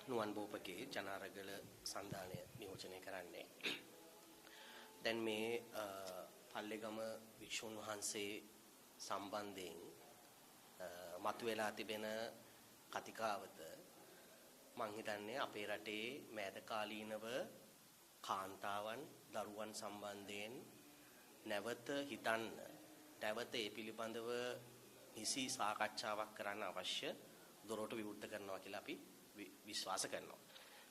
නුවන් බෝපගේ ජනාරගල සන්ධානය නියෝජනය කරන්නේ. දැන් මේ පල්ලේගම වික්ෂුන් වහන්සේ සම්බන්ධයෙන් මතුවලා තිබෙන කතිකාවත මං හිතන්නේ අපේ රටේ මෑත කාලීනව කාන්තාවන් දරුවන් සම්බන්ධයෙන් නැවත හිතන්න නැවත ඒ පිළිබඳව නිසි සාකච්ඡාවක් කරන්න අවශ්‍ය දොරටු විවෘත කරනවා කියලා අපි විශ්වාස කරනවා.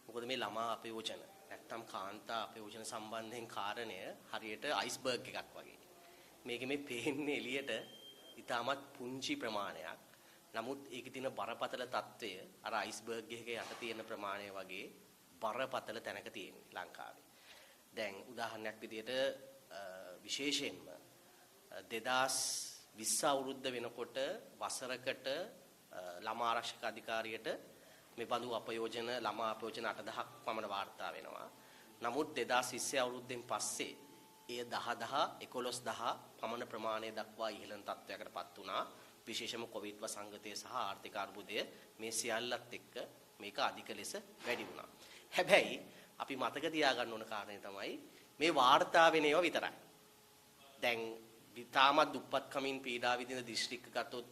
මොකද මේ ළමා අපයෝජන නැත්තම් කාන්තා අපයෝජන සම්බන්ධයෙන් කාරණය හරියට අයිස්බර්ග් එකක් වගේ. මේකේ මේ පේන්නේ එළියට ඉතාමත් පුංචි ප්‍රමාණයක්. නමුත් ඒකේ තියෙන බරපතල తত্ত্বය අර අයිස්බර්ග් එකේ යට තියෙන ප්‍රමාණය වගේ බරපතල තැනක තියෙන්නේ ලංකාවේ. දැන් උදාහරණයක් විදිහට විශේෂයෙන්ම 2020 අවුරුද්ද වෙනකොට වසරකට ළමා ආරක්ෂක අධිකාරියට මේ බඳු අපයෝජන ළමා අපයෝජන 8000ක් පමණ වාර්තා වෙනවා. නමුත් 2020 අවුරුද්දෙන් පස්සේ එය 10000 11000 පමණ ප්‍රමාණය දක්වා ඉහළ තත්ත්වයකටපත් වුණා. විශේෂම කොවිඩ් වසංගතය සහ ආර්ථික අර්බුදය මේ සියල්ලත් එක්ක මේක අධික ලෙස වැඩි වුණා. හැබැයි අපි මතක තියාගන්න ඕන කාරණේ තමයි මේ වාර්තා වෙන ඒවා විතරයි. දැන් තාමත් දුප්පත්කමින් පීඩා විඳින දිස්ත්‍රික්ක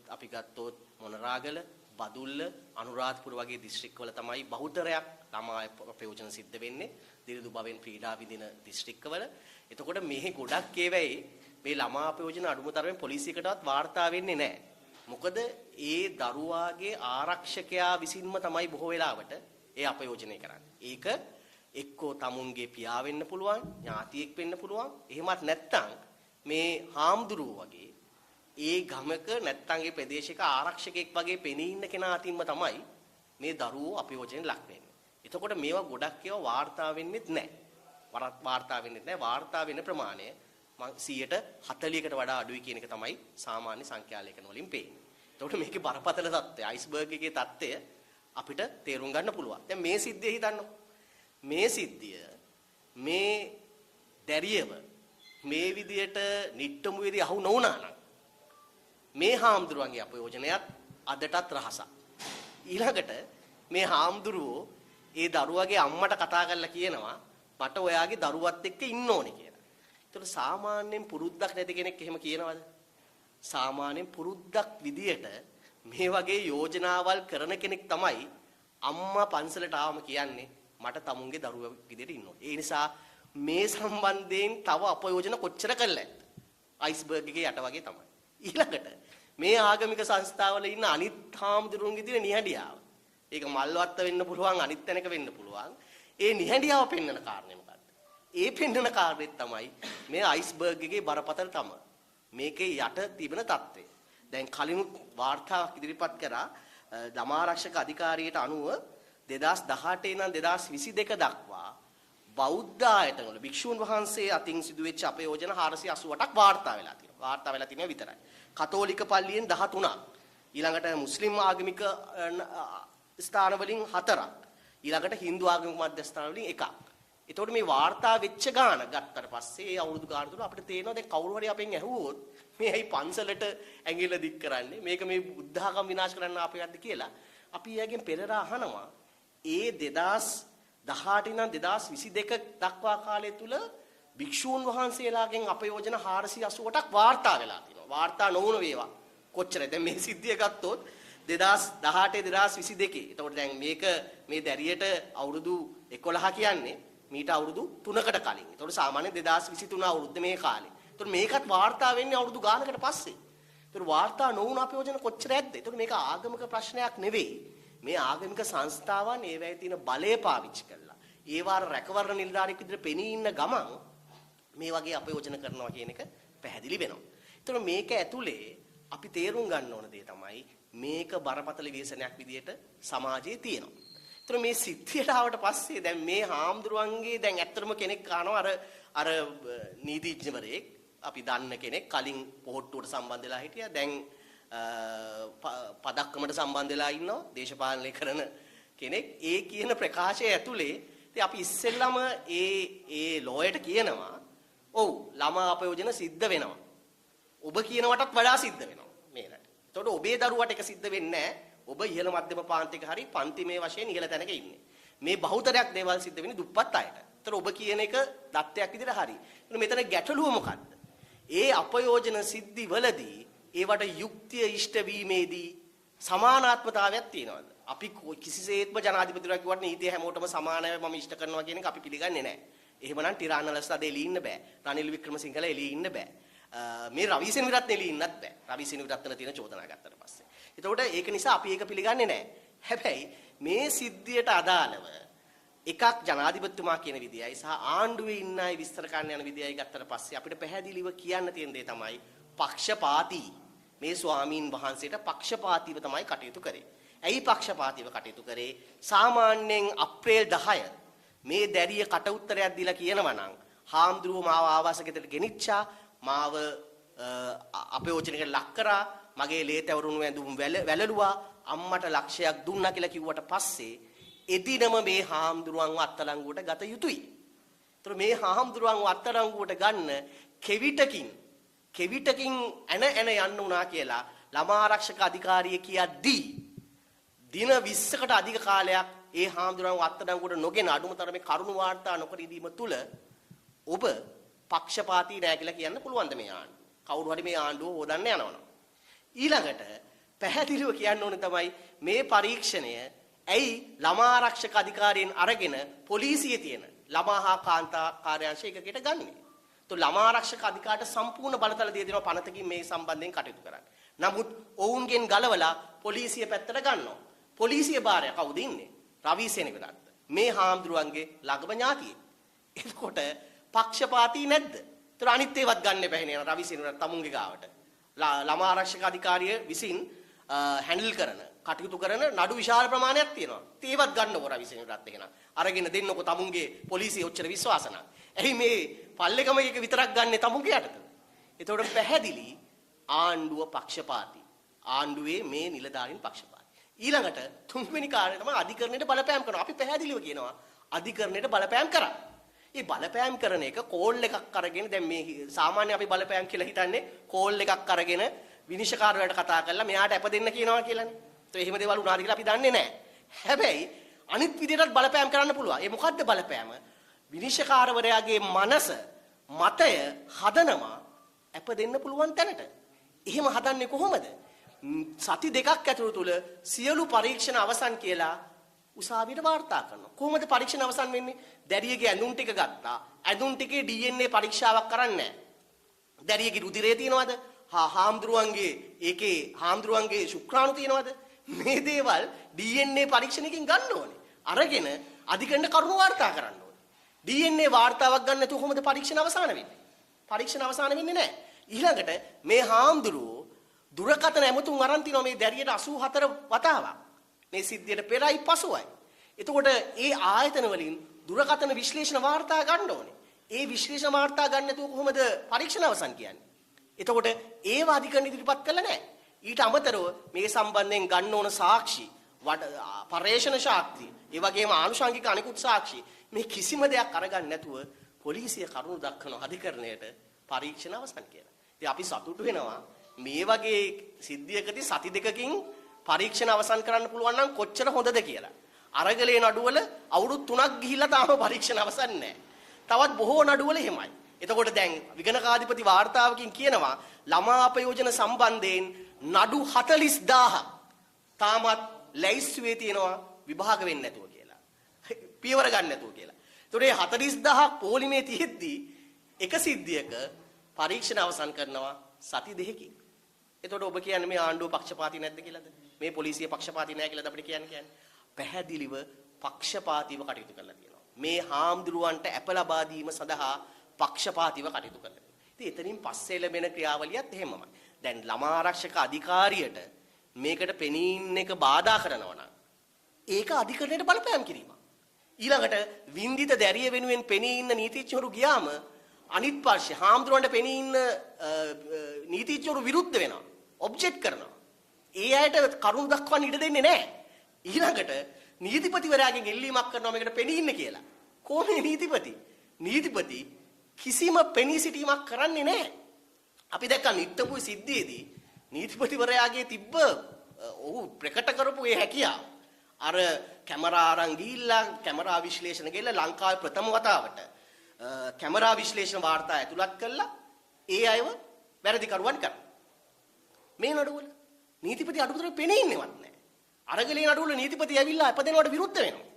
අපි ගත්තොත් මොනරාගල, බදුල්ල, අනුරාධපුර වගේ දිස්ත්‍රික්කවල තමයි බහුතරයක් ළමා අපයෝජන සිද්ධ වෙන්නේ. දිරිදු බවෙන් පීඩා විඳින දිස්ත්‍රික්කවල. එතකොට මේ ගොඩක් ඒවායි මේ ළමා අපයෝජන අඩුම තරමේ පොලිසියකටවත් වාර්තා වෙන්නේ නැහැ. මොකද ඒ දරුවාගේ ආරක්ෂකයා විසින්ම තමයි බොහෝ වෙලාවට ඒ අපයෝජනය කරන්නේ. ඒක එක්කෝ තමුන්ගේ පියා වෙන්න පුළුවන්, ඥාතියෙක් වෙන්න පුළුවන්. එහෙමත් නැත්නම් මේ හාමුදුරුවෝ වගේ ඒ ගමක නැත්නම් ඒ ප්‍රදේශයක ආරක්ෂකෙක් වගේ පෙනී ඉන්න කෙනා අතින්ම තමයි මේ දරුවෝ අපයෝජනෙට ලක් වෙන්නේ. එතකොට මේවා ගොඩක් ඒවා වාර්තා වෙන්නේත් නැහැ. වාර්තා වෙන්නේත් නැහැ. වාර්තා වෙන ප්‍රමාණය 140කට වඩා අඩුයි කියන එක තමයි සාමාන්‍ය සංඛ්‍යාලේඛන වලින් පේන්නේ. එතකොට මේකේ බරපතල தත්ත්වය, අයිස්බර්ග් එකේ தත්ත්වය අපිට තේරුම් ගන්න පුළුවන්. දැන් මේ සිද්ධිය හිතන්නකො. මේ සිද්ධිය මේ දැරියව මේ විදියට නිට්ටමු වේදී අහු නොවුනා නම් මේ හාමුදුරුවන්ගේ අපයෝජනයත් අදටත් රහසක්. ඊළඟට මේ හාමුදුරුවෝ ඒ දරුවගේ අම්මට කතා කරලා කියනවා මට ඔයාගේ දරුවත් එක්ක ඉන්න ඕනේ කියලා. ඒතකොට සාමාන්‍යයෙන් පුරුද්දක් නැති කෙනෙක් එහෙම කියනවද? සාමාන්‍යයෙන් පුරුද්දක් විදියට මේ වගේ යෝජනාවල් කරන කෙනෙක් තමයි අම්මා පන්සලට ආවම කියන්නේ මට තමුන්ගේ දරුවා විදියට ඉන්න ඕනේ. ඒ නිසා මේ සම්බන්ධයෙන් තව අපයෝජන කොච්චර කළාද? අයිස්බර්ග් එකේ යට වගේ තමයි. ඊළඟට මේ ආගමික සංස්ථාවල ඉන්න අනිත් හාමුදුරුවන්ගේ තියෙන නිහඬියාව. ඒක මල්වත්ත වෙන්න පුළුවන්, අනිත් තැනක වෙන්න පුළුවන්. ඒ නිහඬියාව පෙන්වන කාරණේ මොකද්ද? ඒ පෙන්වන කාරණේ තමයි මේ අයිස්බර්ග් එකේ බරපතල තම. මේකේ යට තිබෙන தත්ත්වය. දැන් කලිනුත් වාර්තාවක් ඉදිරිපත් කරා ළමා ආරක්ෂක අධිකාරියට අනුව 2018 ඉඳන් 2022 දක්වා බෞද්ධ ආයතනවල භික්ෂුන් වහන්සේ අතින් සිදුවෙච්ච අපයෝජන 488ක් වාර්තා වෙලා තියෙනවා. වාර්තා වෙලා තියෙනවා විතරයි. කතෝලික පල්ලියෙන් 13ක්. ඊළඟට මුස්ලිම් ආගමික ස්ථාන වලින් 4ක්. ඊළඟට Hindu ආගමික මධ්‍යස්ථාන වලින් 1ක්. එතකොට මේ වාර්තා වෙච්ච ගාන ගත්තට පස්සේ අවුරුදු ගාන තුන අපිට තේරෙනවා දැන් කවුරු හරි අපෙන් ඇහුවොත් මේ ඇයි පන්සලට ඇඟිල්ල දික් කරන්නේ? මේක මේ බුද්ධඝම විනාශ කරන්න ආපෙයක්ද කියලා අපි එයාගෙන් පෙරලා අහනවා. ඒ 2018 ඉඳන් 2022 දක්වා කාලය තුල භික්ෂූන් වහන්සේලාගෙන් අපයෝජන 488ක් වාර්තා වෙලා තිනවා. වාර්තා නොවුන වේවා. කොච්චරද? දැන් මේ සිද්ධිය ගත්තොත් 2018 2022. එතකොට දැන් මේක මේ දැරියට අවුරුදු 11 කියන්නේ මීට අවුරුදු 3කට කලින්. එතකොට සාමාන්‍යයෙන් 2023 අවුරුද්ද මේ කාලේ. එතකොට මේකත් වාර්තා වෙන්නේ අවුරුදු ගානකට පස්සේ. එතකොට වාර්තා නොවුන අපයෝජන කොච්චර ඇද්ද? එතකොට මේක ආගමික ප්‍රශ්නයක් නෙවෙයි. මේ ආගමික සංස්ථාවන් ඒවැයි තියෙන බලය පාවිච්චි කරලා ඒවාර රැකවරණ නිලධාරියෙක් විදිහට පෙනී ඉන්න ගමන් මේ වගේ අපයෝජන කරනවා කියන එක පැහැදිලි වෙනවා. ඒතර මේක ඇතුලේ අපි තේරුම් ගන්න ඕන දේ තමයි මේක බරපතල ව්‍යසනයක් විදිහට සමාජයේ තියෙනවා. ඒතර මේ සිද්ධියට ආවට පස්සේ දැන් මේ හාමුදුරුවන්ගේ දැන් ඇත්තටම කෙනෙක් අහනවා අර නීතිඥවරයෙක් අපි දන්න කෙනෙක් කලින් පොහොට්ටුවට සම්බන්ධ වෙලා හිටියා. දැන් පදක්කමට සම්බන්ධ වෙලා ඉන්නවා දේශපාලනය කරන කෙනෙක්. ඒ කියන ප්‍රකාශය ඇතුලේ ඉතින් අපි ඉස්සෙල්ලාම ඒ ලෝයට කියනවා ඔව් ළමා අපයෝජන සිද්ධ වෙනවා. ඔබ කියනවටත් වඩා සිද්ධ වෙනවා මේ රට. එතකොට ඔබේ දරුවට එක සිද්ධ වෙන්නේ නැහැ. ඔබ ඉහළ මධ්‍යම පාන්තික හරි පන්තිමේ වශයෙන් ඉහළ තැනක ඉන්නේ. මේ බහුතරයක් දේවල් සිද්ධ වෙන්නේ දුප්පත් අයට. ඒතර ඔබ කියන එක දත්තයක් විදිහට හරි. මෙතන ගැටලුව මොකද්ද? ඒ අපයෝජන සිද්ධිවලදී ඒවට යුක්තිය ඉෂ්ට වීමේදී සමානාත්මතාවයක් තියෙනවද? අපි කිසිසේත්ම ජනාධිපතිවරයා කිව්වට නීතිය හැමෝටම සමානයි මම ඉෂ්ට කරනවා කියන එක අපි පිළිගන්නේ නැහැ. එහෙමනම් ටිරානලස්ලා දෙලී ඉන්න බෑ. රනිල් වික්‍රමසිංහලා එලී ඉන්න බෑ. මේ රවිසෙන් විරත් එලී ඉන්නත් බෑ. රවිසෙන් විරත්න තියෙන චෝදනා ගත්තට පස්සේ. එතකොට ඒක නිසා අපි ඒක පිළිගන්නේ නැහැ. හැබැයි මේ සිද්ධියට අදාළව එකක් ජනාධිපතිතුමා කියන විදියයි සහ ආණ්ඩුවේ ඉන්න අය විස්තර කරන්න යන විදියයි ගත්තට පස්සේ අපිට පැහැදිලිව කියන්න තියෙන දේ තමයි පක්ෂපාතී. මේ ස්වාමීන් වහන්සේට පක්ෂපාතීව තමයි කටයුතු කරේ. ඇයි පක්ෂපාතීව කටයුතු කරේ? සාමාන්‍යයෙන් අප්‍රේල් 10 මේ දැරිය කට උත්තරයක් දීලා කියනවා නම් හාමුදුරුවෝ මාව ආවාසකෙතට ගෙනිච්චා, මාව අපයෝජනයකට ලක් කරා, මගේ ලේ තවරුණු ඇඳුම් වැළලුවා, අම්මට ලක්ෂයක් දුන්නා කියලා කිව්වට පස්සේ එදිනම මේ හාමුදුරුවන්ව අත්අඩංගුවට ගත යුතුයි. ඒතර මේ හාමුදුරුවන්ව අත්අඩංගුවට ගන්න කෙවිටකින් එන යන්න උනා කියලා ළමා ආරක්ෂක අධිකාරිය කියද්දී දින 20කට අධික කාලයක් ඒ හාමුදුරුවන්ව අත්අඩංගුවට නොගෙන අඩුමතරමේ කරුණු වාර්තා නොකර ඉදීම තුල ඔබ පක්ෂපාතී නෑ කියලා කියන්න පුළුවන්ද මේ ආණ්ඩුව? කවුරු හරි මේ ආණ්ඩුව හොදන්න යනවනම්. ඊළඟට පැහැදිලිව කියන්න ඕනේ තමයි මේ පරීක්ෂණය ඇයි ළමා ආරක්ෂක අධිකාරියෙන් අරගෙන පොලිසියේ තියෙන ළමා හා කාන්තා කාර්යාංශ එකකට ගන්නෙ. તો ළමා ආරක්ෂක අධිකාරියට සම්පූර්ණ බලතල දී දෙනවා පනතකින් මේ සම්බන්ධයෙන් කටයුතු කරන්න. නමුත් ඔවුන්ගෙන් ගලවලා පොලිසිය පැත්තට ගන්නවා. පොලිසිය බාරය කවුද ඉන්නේ? රවි සෙනවිරත්න. මේ හාමුදුරුවන්ගේ ළඟම ඥාතියෙක්. එතකොට පක්ෂපාතී නැද්ද? ඒතර අනිත් ඒවත් ගන්න එපා නේ රවි සෙනවිරත්න තමුන්ගේ ගාවට. ළමා ආරක්ෂක අධිකාරිය විසින් හැන්ඩල් කරන කටයුතු කරන නඩු විශාල ප්‍රමාණයක් තියෙනවා. ඒවත් ගන්නකො රවි සෙනවිරත්න කියන. අරගෙන දෙන්නකො තමුන්ගේ පොලිසිය ඔච්චර විශ්වාස නැහැ. එහි මේ පල්ලෙකම එක විතරක් ගන්න තමුන්ගේ යටට. එතකොට පැහැදිලි ආණ්ඩුව පක්ෂපාතී. ආණ්ඩුවේ මේ නිලධාරීන් පක්ෂපාතී. ඊළඟට තුන්වෙනි කාර්යය තමයි අධිකරණයට බලපෑම් කරනවා. අපි පැහැදිලිව කියනවා අධිකරණයට බලපෑම් කරා. මේ බලපෑම් කරන එක කෝල් එකක් අරගෙන දැන් මේ සාමාන්‍ය අපි බලපෑම් කියලා හිතන්නේ කෝල් එකක් අරගෙන විනිශ්චයකාරයාට කතා කරලා මෙයාට අප දෙන්න කියනවා කියලානේ. તો එහෙම දේවල් උනාද කියලා අපි දන්නේ නැහැ. හැබැයි අනිත් විදිහටත් බලපෑම් කරන්න පුළුවන්. ඒ මොකද්ද බලපෑම? විනිශ්චයකාරවරයාගේ මතය හදනවා අප දෙන්න පුළුවන් තැනට. එහෙම හදන්නේ කොහොමද? සති දෙකක් ඇතුළත තුල සියලු පරීක්ෂණ අවසන් කියලා උසාවියට වාර්තා කරනවා. කොහොමද පරීක්ෂණ අවසන් වෙන්නේ? දැරියගේ ඇඳුම් ටික ගත්තා. ඇඳුම් ටිකේ DNA පරීක්ෂාවක් කරන්නේ නැහැ. දැරියගේ රුධිරය තියෙනවද? හාමුදුරුවන්ගේ ශුක්‍රාණු තියෙනවද? මේ දේවල් DNA පරීක්ෂණයකින් ගන්න ඕනේ. අරගෙන අධිකරණ කරුණු වාර්තා කරන්න ඕනේ. DNA වාර්තාවක් ගන්න නැතුව කොහොමද පරීක්ෂණ අවසන් වෙන්නේ? පරීක්ෂණ අවසන් වෙන්නේ නැහැ. ඊළඟට මේ හාමුදුරුවෝ දුරකථන ඇමතුම් අරන් තිනවා මේ දැරියට 84 වතාවක්. මේ සිද්ධියට පෙරයි පසුයි. එතකොට ඒ ආයතන වලින් දුරකථන විශ්ලේෂණ වාර්තා ගන්න ඕනේ. ඒ විශ්ලේෂණ වාර්තා ගන්න නැතුව කොහොමද පරීක්ෂණ අවසන් කියන්නේ? එතකොට ඒව අධිකරණ ඉදිරිපත් කළා නැහැ. ඊට අමතරව මේ සම්බන්ධයෙන් ගන්න ඕන සාක්ෂි, පර්යේෂණ ශක්තිය, ඒ වගේම ආනුෂංගික අනිකුත් සාක්ෂි මේ කිසිම දෙයක් අරගන්න නැතුව පොලිසිය කරුණු දක්වන අධිකරණයට පරීක්ෂණ අවසන් කියලා. ඉතින් අපි සතුටු වෙනවා මේ වගේ සිද්ධියකදී සති දෙකකින් පරීක්ෂණ අවසන් කරන්න පුළුවන් නම් කොච්චර හොඳද කියලා. අරගලේ නඩුවල අවුරුදු 3ක් ගිහිල්ලා තාම පරීක්ෂණ අවසන් නැහැ. තවත් බොහෝ නඩුවල එහෙමයි. එතකොට දැන් විගණකාධිපති වාර්තාවකින් කියනවා ළමා අපයෝජන සම්බන්ධයෙන් නඩු 40000ක් තාමත් ලැයිස්තුවේ තියෙනවා විභාග වෙන්නේ නැතුව කියලා. පියවර ගන්න නැතුව කියලා. ඒතකොට මේ 40000ක් පොලිමේ තියෙද්දි එක සිද්ධියක පරීක්ෂණ අවසන් කරනවා සති දෙකකින්. එතකොට ඔබ කියන්නේ මේ ආණ්ඩුව පක්ෂපාතී නැද්ද කියලාද? මේ පොලිසිය පක්ෂපාතී නැහැ කියලාද අපිට කියන්නේ? පැහැදිලිව පක්ෂපාතීව කටයුතු කරලා තියෙනවා. මේ හාමුදුරුවන්ට අප ලබා දීම සඳහා පක්ෂපාතීව කටයුතු කරලා තියෙනවා. ඉතින් එතනින් පස්සේ ලැබෙන ක්‍රියාවලියත් එහෙමමයි. දැන් ළමා ආරක්ෂක අධිකාරියට මේකට පෙනීන්න එක බාධා කරනවා නම් ඒක අධිකරණයට බලපෑම් කිරීම. ඊළඟට වින්දිත දැරිය වෙනුවෙන් පෙනී ඉන්න නීතිඥවරු ගියාම අනිත් පක්ෂේ හාමුදුරුවන්ට පෙනී ඉන්න නීතිඥවරු විරුද්ධ වෙනවා. ඔබ්ජෙක්ට් කරනවා. ඒ අයට කරුණු දක්වන්න ඉඩ දෙන්නේ නැහැ. ඊළඟට නීතිපතිවරයාගෙන් ඉල්ලීමක් කරනවා මේකට පෙනී ඉන්න කියලා. කොහොමද නීතිපති? නීතිපති කිසිම පෙනී සිටීමක් කරන්නේ නැහැ. අපි දැක්කා නිට්ටපුයි සිද්ධියේදී නීතිපතිවරයාගේ තිබ්බ ඔහු ප්‍රකට කරපු ඒ හැකියාව අර කැමරා අරන් ගිහිල්ලා කැමරා විශ්ලේෂණ ගිහිල්ලා ලංකාවේ ප්‍රථම වතාවට කැමරා විශ්ලේෂණ වාර්තා ඇතුළත් කළා ඒ අයව වැරදිකරුවන් කරා. මේ නඩුවල නීතිපති අඩුතර පෙනී ඉන්නේවත් නැහැ. අරගලේ නඩුවල නීතිපති ඇවිල්ලා අපදෙනවට විරුද්ධ වෙනවා.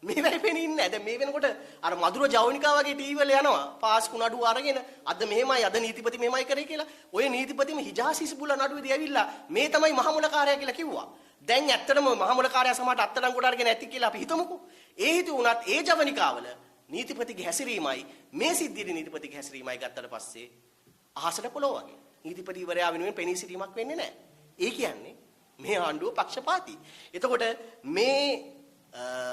මේ වෙයි පෙනී ඉන්නේ නැහැ. දැන් මේ වෙනකොට අර මధుර ජවනිකා වගේ ටීවී වල යනවා. පාස්කු නඩුව අරගෙන අද මෙහෙමයි අද නීතිපති මෙහෙමයි කරේ කියලා. ඔය නීතිපතිම හිජාසිස්බුල නඩුවේදී ඇවිල්ලා මේ තමයි මහමුලකාරයා කියලා කිව්වා. දැන් ඇත්තටම මහමුලකාරයා සමහරට අත්අඩංගුවට අරගෙන ඇති කියලා අපි හිතමුකෝ. ඒ හිතු උනත් ඒ ජවනිකාවල නීතිපතිගේ හැසිරීමයි මේ සිද්ධියේ නීතිපතිගේ හැසිරීමයි ගත්තට පස්සේ අහසට පොළොව වගේ. නීතිපතිවරයා වෙනුවෙන් පෙනී සිටීමක් වෙන්නේ නැහැ. ඒ කියන්නේ මේ ආණ්ඩුව පක්ෂපාතී. එතකොට මේ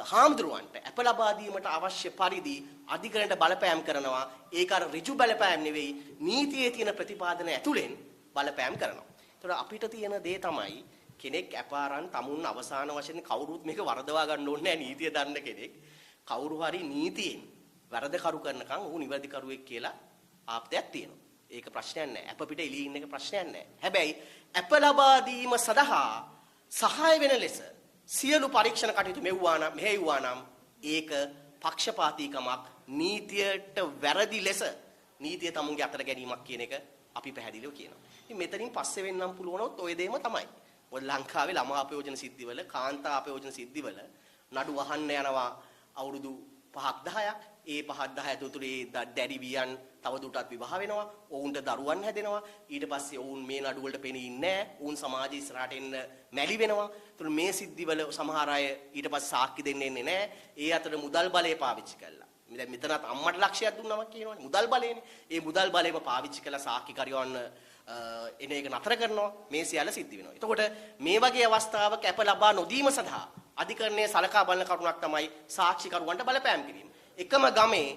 හාමුදුරුවන්ට අප ලබා දීමට අවශ්‍ය පරිදි අධිකරණයට බලපෑම් කරනවා. ඒක අර ඍජු බලපෑම් නෙවෙයි නීතියේ තියෙන ප්‍රතිපාදන ඇතුලෙන් බලපෑම් කරනවා. එතකොට අපිට තියෙන දේ තමයි කෙනෙක් අපාරන් තමුන් අවසාන වශයෙන් කවුරුත් මේක වරදවා ගන්න ඕනේ නැහැ නීතිය දන්න කෙනෙක්. කවුරු හරි නීතියෙන් වැරදකරු කරනකම් ඌ නිවැරදි කරුවෙක් කියලා ආප්තයක් තියෙනවා. ඒක ප්‍රශ්නයක් නැහැ. අප පිට එළියේ ඉන්න එක ප්‍රශ්නයක් නැහැ. හැබැයි අප ලබා දීම සඳහා සහාය වෙන ලෙස සියලු පරීක්ෂණ කටයුතු මෙහෙයුවා නම් ඒක පක්ෂපාතීකමක් නීතියට වැරදි ලෙස නීතිය තමුන්ගේ අතර ගැනීමක් කියන එක අපි පැහැදිලිව කියනවා. ඉතින් මෙතනින් පස්සේ වෙන්නම් පුළුවනොත් ওই දෙයම තමයි. මොකද ලංකාවේ ළමා අපයෝජන සිද්ධිවල කාන්තා අපයෝජන සිද්ධිවල නඩු වහන්න යනවා අවුරුදු 5ක් 10ක්. ඒ 5ක් 10 ඇතුළේ දැඩි වියන් තවදුරටත් විවාහ වෙනවා. ඔවුන්ට දරුවන් හැදෙනවා. ඊට පස්සේ ඔවුන් මේ නඩු වලට පෙනී ඉන්නේ නැහැ. ඔවුන් සමාජය ඉස්සරහට එන්න මැලි වෙනවා. ඒතර මේ සිද්ධිවල සමහර අය ඊට පස්සේ සාක්ෂි දෙන්න එන්නේ නැහැ. ඒ අතර මුදල් බලය පාවිච්චි කළා. දැන් මෙතනත් අම්මට ලක්ෂයක් දුන්නාම කියනවනේ මුදල් බලයනේ. ඒ මුදල් බලයම පාවිච්චි කළා සාක්ෂිකරුවන් එන එක නතර කරනවා. මේ සියල්ල සිද්ධ වෙනවා. එතකොට මේ වගේ අවස්ථාවක අප ලබා නොදීම සඳහා අධිකරණයේ සලකා බලන කරුණක් තමයි සාක්ෂිකරුවන්ට බලපෑම් කිරීම. එකම ගමේ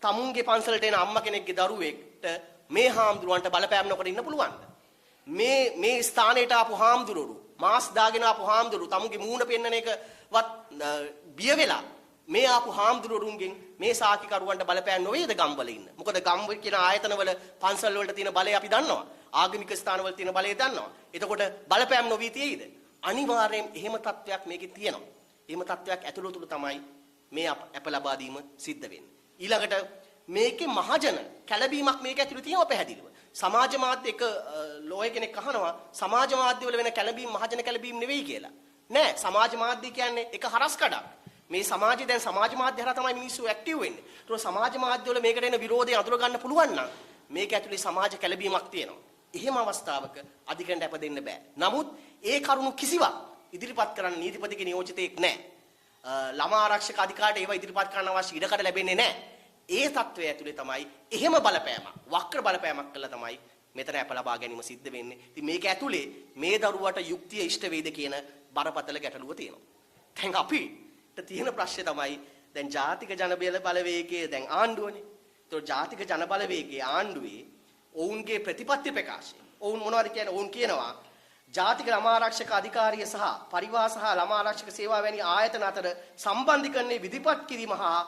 තමුන්ගේ පන්සලට එන අම්මා කෙනෙක්ගේ දරුවෙක්ට මේ හාමුදුරුවන්ට බලපෑම් නොකර ඉන්න පුළුවන්ද? මේ ස්ථානයට ආපු හාමුදුරුවෝ මාස් දාගෙන ආපු හාමුදුරුවෝ තමුන්ගේ මූණ පෙන්නන එකවත් බිය වෙලා මේ ආපු හාමුදුරුවරුන්ගෙන් මේ සාක්ෂිකරුවන්ට බලපෑම් නොවේද ගම්වල ඉන්න? මොකද ගම්වල කියන ආයතනවල පන්සල් වලට තියෙන බලය අපි දන්නවා. ආගමික ස්ථානවල තියෙන බලය දන්නවා. එතකොට බලපෑම් නොවී තියෙයිද? අනිවාර්යයෙන් එහෙම තත්වයක් මේකේ තියෙනවා. එහෙම තත්වයක් ඇතුළත තමයි මේ අප ලබා දීම සිද්ධ වෙන්නේ. ඊළඟට මේකේ මහජන කැළඹීමක් මේක ඇතුළේ තියෙනවා පැහැදිලිව. සමාජ මාධ්‍ය එක ලෝය කෙනෙක් අහනවා සමාජ මාධ්‍ය වල වෙන කැළඹීම් මහජන කැළඹීම් නෙවෙයි කියලා. නෑ සමාජ මාධ්‍ය කියන්නේ එක හරස් කඩක්. මේ සමාජය දැන් සමාජ මාධ්‍ය හරහා තමයි මිනිස්සු ඇක්ටිව් වෙන්නේ. ඒතකොට සමාජ මාධ්‍ය වල මේකට එන විරෝධය අඳුර ගන්න පුළුවන් නම් මේක ඇතුළේ සමාජ කැළඹීමක් තියෙනවා. එහෙම අවස්ථාවක අධිකරණයට අප දෙන්න බෑ. නමුත් ඒ කරුණු කිසිවක් ඉදිරිපත් කරන්න නීතිපතිගේ නියෝජිතයෙක් නෑ. ළමා ආරක්ෂක අධිකාරියට ඒවා ඉදිරිපත් කරන්න අවශ්‍ය ඉඩකඩ ලැබෙන්නේ නැහැ. ඒ தত্ত্বය ඇතුලේ තමයි එහෙම බලපෑමක් වක්‍ර බලපෑමක් කළා තමයි මෙතන අප ලබා ගැනීම සිද්ධ වෙන්නේ. ඉතින් මේක ඇතුලේ මේ දරුවට යුක්තිය ඉෂ්ට වේද කියන බරපතල ගැටලුව තියෙනවා. දැන් අපිට තියෙන ප්‍රශ්නේ තමයි දැන් ජාතික ජනබල බලවේගයේ දැන් ආණ්ඩුවනේ. ඒතකොට ජාතික ජන බලවේගයේ ආණ්ඩුවේ ඔවුන්ගේ ප්‍රතිපත්ති ප්‍රකාශය. ඔවුන් මොනවද කියන්නේ? ඔවුන් කියනවා ජාතික ළමා ආරක්ෂක අධිකාරිය සහ පරිවාර සහ ළමා ආරක්ෂක සේවා වැනි ආයතන අතර සම්බන්ධීකරණය විධිපත් කිරීම හා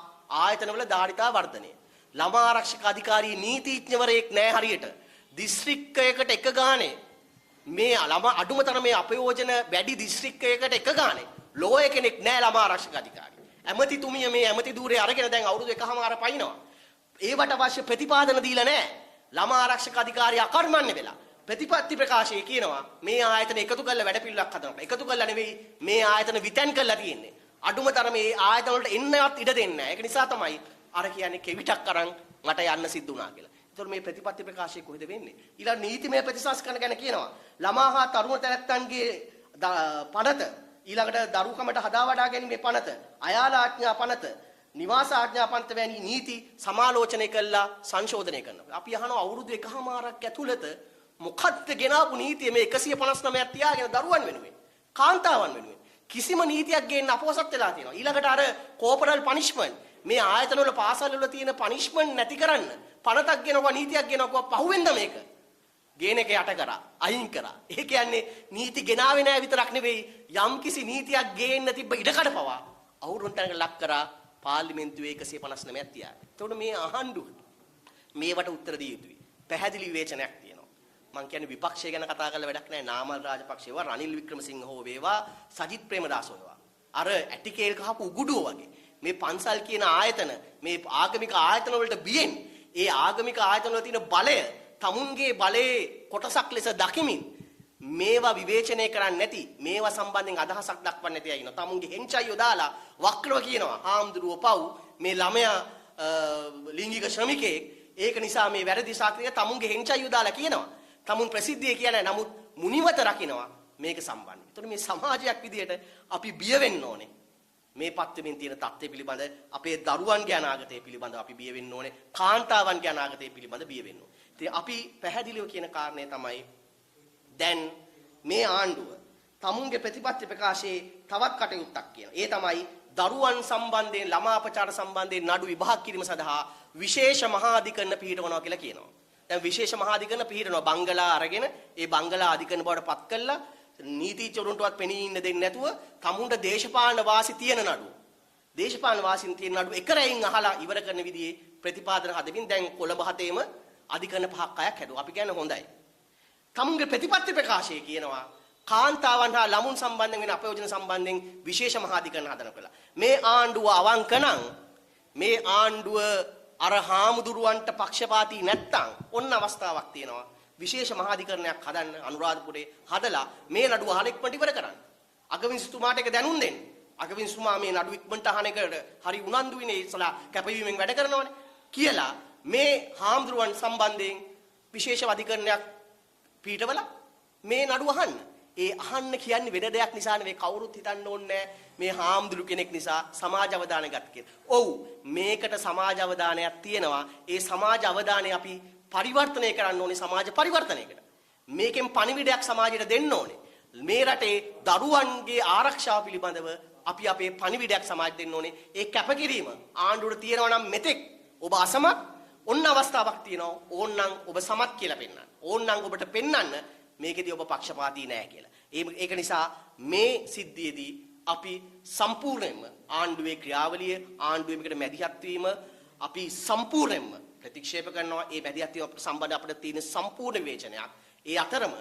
ආයතනවල ධාරිතා වර්ධනය. ළමා ආරක්ෂක අධිකාරියේ නීතිඥවරයෙක් නැහැ හරියට. දිස්ත්‍රික්කයකට එක ගානේ මේ ළමා අඩුම තරමේ අපයෝජන වැඩි දිස්ත්‍රික්කයකට එක ගානේ ලෝය කෙනෙක් නැහැ ළමා ආරක්ෂක අධිකාරිය. ඇමතිතුමිය මේ ඇමති ධූරේ අරගෙන දැන් අවුරුදු 1කමාර පයින්නවා. ඒවට අවශ්‍ය ප්‍රතිපාදන දීලා නැහැ. ළමා ආරක්ෂක අධිකාරිය අකර්මණ්‍ය වෙලා ප්‍රතිපත්ති ප්‍රකාශයේ කියනවා මේ ආයතන එකතු කරලා වැඩපිළිවෙලක් හදනවා. එකතු කරලා නෙවෙයි මේ ආයතන විතැන් කරලා තියෙන්නේ. අඩුම තරමේ මේ ආයතන වලට එන්නවත් ඉඩ දෙන්නේ නැහැ. ඒක නිසා තමයි අර කියන්නේ කෙවිතක් අරන් මට යන්න සිද්ධ වුණා කියලා. ඒතකොට මේ ප්‍රතිපත්ති ප්‍රකාශය කොහෙද වෙන්නේ? ඊළඟ නීතිමය ප්‍රතිසංස්කරණ ගැන කියනවා. ළමා හා තරුණ තැනැත්තන්ගේ පනත ඊළඟට දරුකමට හදා වඩා ගැනීමේ පනත, අයාල ආඥා පනත, නිවාස ආඥා පනත වැනි නීති සමාලෝචනය කළා සංශෝධනය කරනවා. අපි අහනවා අවුරුදු 1කමාරක් ඇතුළත මොකක්ද ගෙනාවු නීතිය මේ 159ක් තියාගෙන දරුවන් වෙනුවෙන් කාන්තාවන් වෙනුවෙන් කිසිම නීතියක් ගේන්න අපොසත් වෙලා තියෙනවා. ඊළඟට අර කෝපරල් පනිෂ්මන්ට් මේ ආයතන වල පාසල් වල තියෙන පනිෂ්මන්ට් නැති කරන්න පනතක් ගෙනවා නීතියක් ගෙනවා පහුවෙන්ද මේක ගේන එක යට කරා අයින් කරා. ඒ කියන්නේ නීති ගෙනාවේ නැහැ විතරක් නෙවෙයි යම්කිසි නීතියක් ගේන්න තිබ්බ ඉඩකඩ පවා අවුරුද්දකට ලක් කරා පාර්ලිමේන්තුවේ 159ක් තියාගෙන. එතකොට මේ ආණ්ඩුව මේවට උත්තර දිය යුතුයි. පැහැදිලි විවේචනයක් තියෙනවා. මම කියන්නේ විපක්ෂය ගැන කතා කරලා වැඩක් නැහැ. නාමල් රාජපක්ෂ වේවා, රනිල් වික්‍රමසිංහ හෝ වේවා, සජිත් ප්‍රේමදාස වේවා. අර ඇටිකේල් කහපු උගුඩුව වගේ මේ පන්සල් කියන ආයතන, මේ ආගමික ආයතන වලට බියෙන් ඒ ආගමික ආයතන වල තියෙන බලය තමුන්ගේ බලයේ කොටසක් ලෙස දකිමින් මේවා විවේචනය කරන්නේ නැති, මේවා සම්බන්ධයෙන් අදහසක් දක්වන්නේ නැති අය ඉන්නවා. තමුන්ගේ හෙන්චයියෝ දාලා වක්‍රව කියනවා හාමුදුරුවෝ පව්, මේ ළමයා ලිංගික ශ්‍රමිකයෙක්, ඒක නිසා මේ වැරදි සාක්‍රිය තමුන්ගේ හෙන්චයියෝ දාලා කියනවා. තමුන් ප්‍රසිද්ධිය කියන්නේ නමුත් මුනිවත රකින්නවා මේක සම්බන්ධයෙන්. ඒතකොට මේ සමාජයක් විදියට අපි බිය වෙන්න ඕනේ. මේ පත්වෙමින් තියෙන தත්ත්වය පිළිබඳ, අපේ දරුවන්ගේ අනාගතය පිළිබඳ අපි බිය වෙන්න ඕනේ. කාන්තාවන්ගේ අනාගතය පිළිබඳ බිය වෙන්න ඕනේ. ඉතින් අපි පැහැදිලිව කියන කාරණය තමයි දැන් මේ ආණ්ඩුව තමුන්ගේ ප්‍රතිපත්ති ප්‍රකාශයේ තවත් කටයුත්තක් කියන. ඒ තමයි දරුවන් සම්බන්ධයෙන්, ළමා අපචාර සම්බන්ධයෙන් නඩු විභාග කිරීම සඳහා විශේෂ මහා අධිකරණ පිහිටවනවා කියලා කියනවා. දැන් විශේෂ මහා අධිකරණ පිහිටවනවා බංගලා අරගෙන, ඒ බංගලා අධිකරණ බවට පත් කළා නීතිචරුන්ටවත් පෙනී ඉන්න දෙන්නේ නැතුව තමුන්ට දේශපාලන වාසි තියෙන නඩු. දේශපාලන වාසින් තියෙන නඩු එකරැයින් අහලා ඉවර කරන විදිහේ ප්‍රතිපාදන හදමින් දැන් කොළඹ හතේම අධිකරණ 5ක් 6ක් හැදුවා. අපි කියන්නේ හොඳයි. තමුන්ගේ ප්‍රතිපත්ති ප්‍රකාශයේ කියනවා කාන්තාවන් හා ළමුන් සම්බන්ධයෙන් වෙන අපයෝජන සම්බන්ධයෙන් විශේෂ මහා අධිකරණ හදන කළා. මේ ආණ්ඩුව අවංක නම්, මේ ආණ්ඩුව අර හාමුදුරුවන්ට පක්ෂපාතී නැත්තම් ඔන්න අවස්ථාවක් තියෙනවා. විශේෂ මහා අධිකරණයක් හදන්න අනුරාධපුරේ හදලා මේ නඩුව අහලා ඉක්මනට ඉවර කරන්න. අගවිනිසුතුමාට ඒක දැනුම් දෙන්න. අගවිනිසුතුමා මේ නඩුව ඉක්මනට අහන එකට හරි උනන්දු වෙන්නේ, ඉස්සලා කැපවීමෙන් වැඩ කරනවනේ කියලා මේ හාමුදුරුවන් සම්බන්ධයෙන් විශේෂ අධිකරණයක් පීඨවලා මේ නඩුව අහන්න. ඒ අහන්න කියන්නේ වෙන දෙයක් නිසා නෙවෙයි. කවුරුත් හිතන්න ඕනේ මේ හාමුදුරු කෙනෙක් නිසා සමාජ අවධානය ගත කියලා. ඔව්, මේකට සමාජ අවධානයක් තියෙනවා. ඒ සමාජ අවධානය අපි පරිවර්තනය කරන්න ඕනේ සමාජ පරිවර්තනයකට. මේකෙන් පණිවිඩයක් සමාජයට දෙන්න ඕනේ. මේ රටේ දරුවන්ගේ ආරක්ෂාව පිළිබඳව අපි අපේ පණිවිඩයක් සමාජයට දෙන්න ඕනේ. ඒ කැපකිරීම ආණ්ඩුවට තියෙනවා නම් මෙතෙක් ඔබ අසමත්, ඔන්න අවස්ථාවක් තියෙනවා. ඕන්නම් ඔබ සමත් කියලා පෙන්වන්න. ඕන්නම් ඔබට පෙන්වන්න මේකෙදී ඔබ පක්ෂපාතී නෑ කියලා. ඒක නිසා මේ සිද්ධියේදී අපි සම්පූර්ණයෙන්ම ආණ්ඩුවේ ක්‍රියාවලිය, ආණ්ඩුවේ මේකට මැදිහත් වීම අපි සම්පූර්ණයෙන්ම ප්‍රතික්ෂේප කරනවා. ඒ මැදිහත් වීම සම්බන්ධ අපිට තියෙන සම්පූර්ණ විවේචනයක්. ඒ අතරම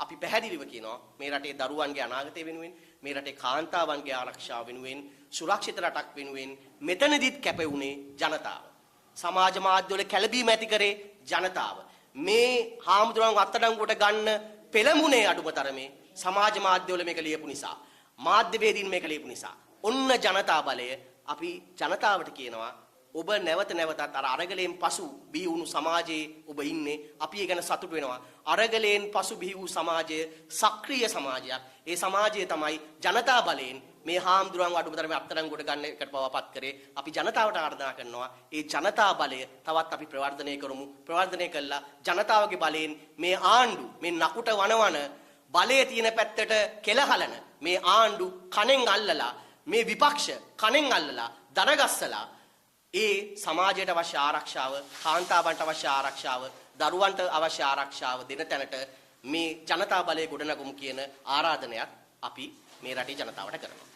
අපි පැහැදිලිව කියනවා මේ රටේ දරුවන්ගේ අනාගතය වෙනුවෙන්, මේ රටේ කාන්තාවන්ගේ ආරක්ෂාව වෙනුවෙන්, සුරක්ෂිත රටක් වෙනුවෙන් මෙතනදිත් කැපෙුනේ ජනතාව. සමාජ මාධ්‍යවල කැළඹීම ඇති කරේ ජනතාව. මේ හාමුදුරුවන්ව අත්අඩංගුවට ගන්න පෙළඹුණේ අඩුමතරමේ සමාජ මාධ්‍යවල මේක ලියපු නිසා, මාධ්‍යවේදීන් මේක ලියපු නිසා. ඔන්න ජනතා බලය. අපි ජනතාවට කියනවා ඔබ නැවත නැවතත් අර අරගලයෙන් පසු බිහි වුණු සමාජයේ ඔබ ඉන්නේ. අපි ඒ ගැන සතුටු වෙනවා. අරගලයෙන් පසු බිහි වූ සමාජය සක්‍රීය සමාජයක්. ඒ සමාජය තමයි ජනතා බලයෙන් මේ හාමුදුරුවන්ව අඩුමතරමේ අත්අඩංගුවට ගන්න එකට පවපත් කරේ. අපි ජනතාවට ආරාධනා කරනවා ඒ ජනතා බලය තවත් අපි ප්‍රවර්ධනය කරමු. ප්‍රවර්ධනය කළා ජනතාවගේ බලයෙන් මේ ආණ්ඩු, මේ නකුට වනවන බලයේ තියෙන පැත්තට කෙලහලන මේ ආණ්ඩු කණෙන් අල්ලලා, මේ විපක්ෂ කණෙන් අල්ලලා දනගස්සලා ඒ සමාජයට අවශ්‍ය ආරක්ෂාව, කාන්තාවන්ට අවශ්‍ය ආරක්ෂාව, දරුවන්ට අවශ්‍ය ආරක්ෂාව දෙන තැනට මේ ජනතා බලය ගොඩනගමු කියන ආරාධනයක් අපි මේ රටේ ජනතාවට කරනවා.